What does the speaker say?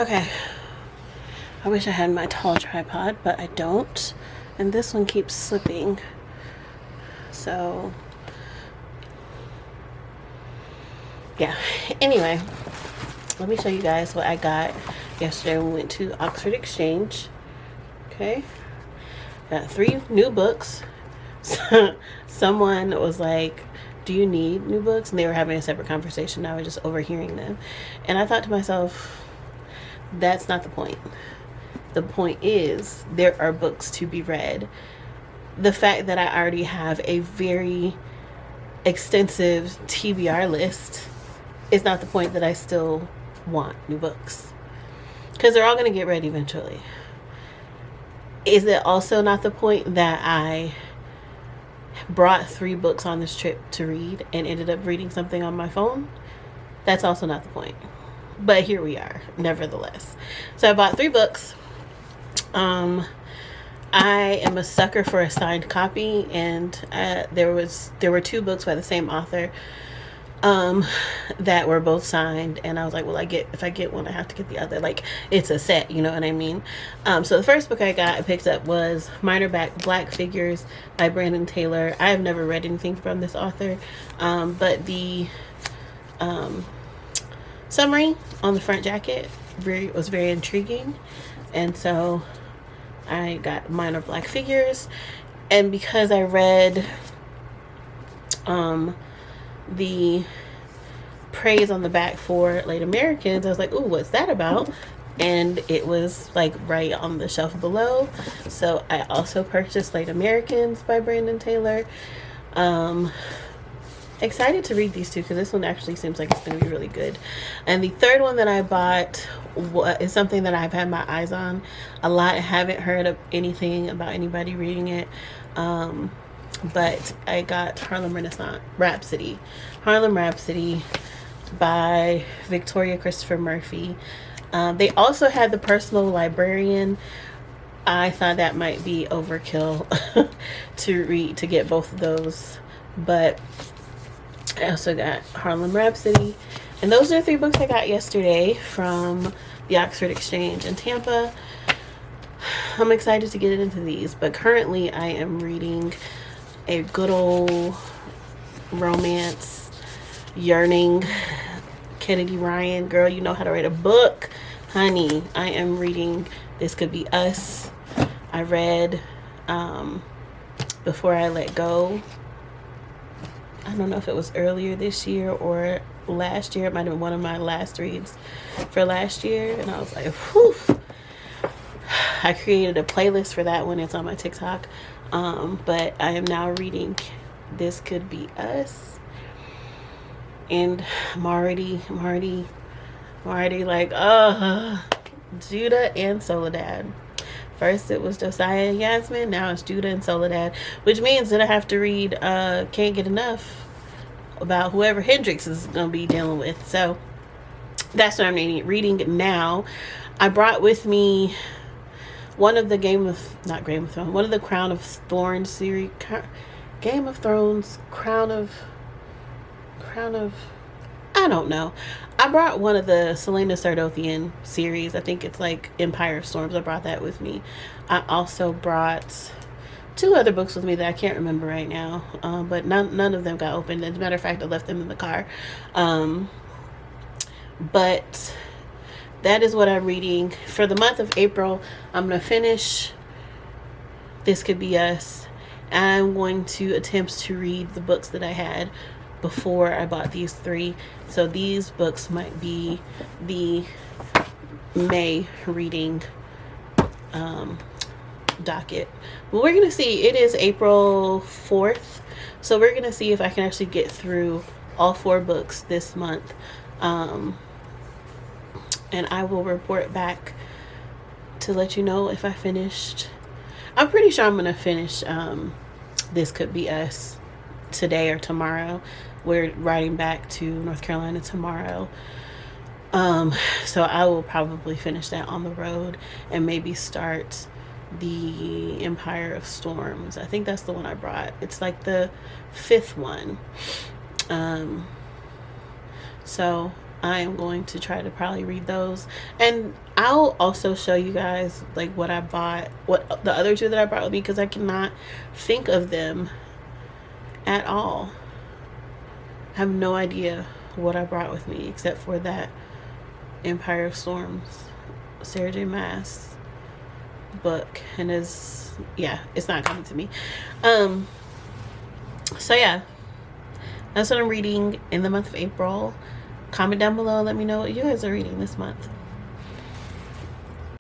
Okay, I wish I had my tall tripod, but I don't. And this one keeps slipping. So, yeah. Anyway, let me show you guys what I got yesterday when we went to Oxford Exchange. Okay. Got 3 new books. Someone was like, do you need new books? And they were having a separate conversation. I was just overhearing them. And I thought to myself, that's not the point. The point is, there are books to be read. The fact that I already have a very extensive TBR list is not the point that I still want new books. Because they're all going to get read eventually. Is it also not the point that I brought 3 books on this trip to read and ended up reading something on my phone? That's also not the point. But here we are, nevertheless. So I bought 3 books. I am a sucker for a signed copy, and there were 2 books by the same author that were both signed, and I was like, well, if I get one, I have to get the other. Like, it's a set, you know what I mean? So the first book I picked up was Minor Black Figures by Brandon Taylor. I have never read anything from this author, but the summary on the front jacket was very intriguing, and so I got Minor Black Figures. And because I read the praise on the back for Late Americans, I was like, ooh, what's that about? And it was like right on the shelf below. So I also purchased Late Americans by Brandon Taylor. Excited to read these 2 because this one actually seems like it's going to be really good. And the third one that I bought is something that I've had my eyes on a lot. I haven't heard of anything about anybody reading it. But I got Harlem Rhapsody by Victoria Christopher Murphy. They also had The Personal Librarian. I thought that might be overkill to get both of those, but I also got Harlem Rhapsody. And those are the 3 books I got yesterday from the Oxford Exchange in Tampa. I'm excited to get into these, but currently I am reading a good old romance, yearning Kennedy Ryan. Girl, you know how to write a book, honey. I am reading This Could Be Us. I read Before I Let Go. I don't know if it was earlier this year or last year. It might have been one of my last reads for last year. And I was like, whew. I created a playlist for that one. It's on my TikTok. But I am now reading This Could Be Us. And I'm already like, Judah and Soledad. First it was Josiah and Yasmin, now it's Judah and Soledad, which means that I have to read Can't Get Enough about whoever Hendrix is going to be dealing with. So that's what I'm reading now. I brought with me one of the one of the Crown of Thorns series, Game of Thrones, Crown of, I don't know. I brought one of the Selena Sardothian series. I think it's like Empire of Storms. I brought that with me. I also brought 2 other books with me that I can't remember right now. But none of them got opened. As a matter of fact, I left them in the car. But that is what I'm reading. For the month of April, I'm going to finish This Could Be Us. I'm going to attempt to read the books that I had before I bought these 3. So these books might be the May reading docket. Well, we're going to see. It is April 4th. So we're going to see if I can actually get through all 4 books this month. And I will report back to let you know if I finished. I'm pretty sure I'm going to finish This Could Be Us today or tomorrow. We're riding back to North Carolina tomorrow. So I will probably finish that on the road and maybe start the Empire of Storms. I think that's the one I brought. It's like the 5th one. So I am going to try to probably read those, and I'll also show you guys like what I bought, what the other two that I brought with me, because I cannot think of them at all. I have no idea what I brought with me except for that Empire of Storms, Sarah J. Maas book, and it's not coming to me. So yeah, that's what I'm reading in the month of April. Comment down below, let me know what you guys are reading this month.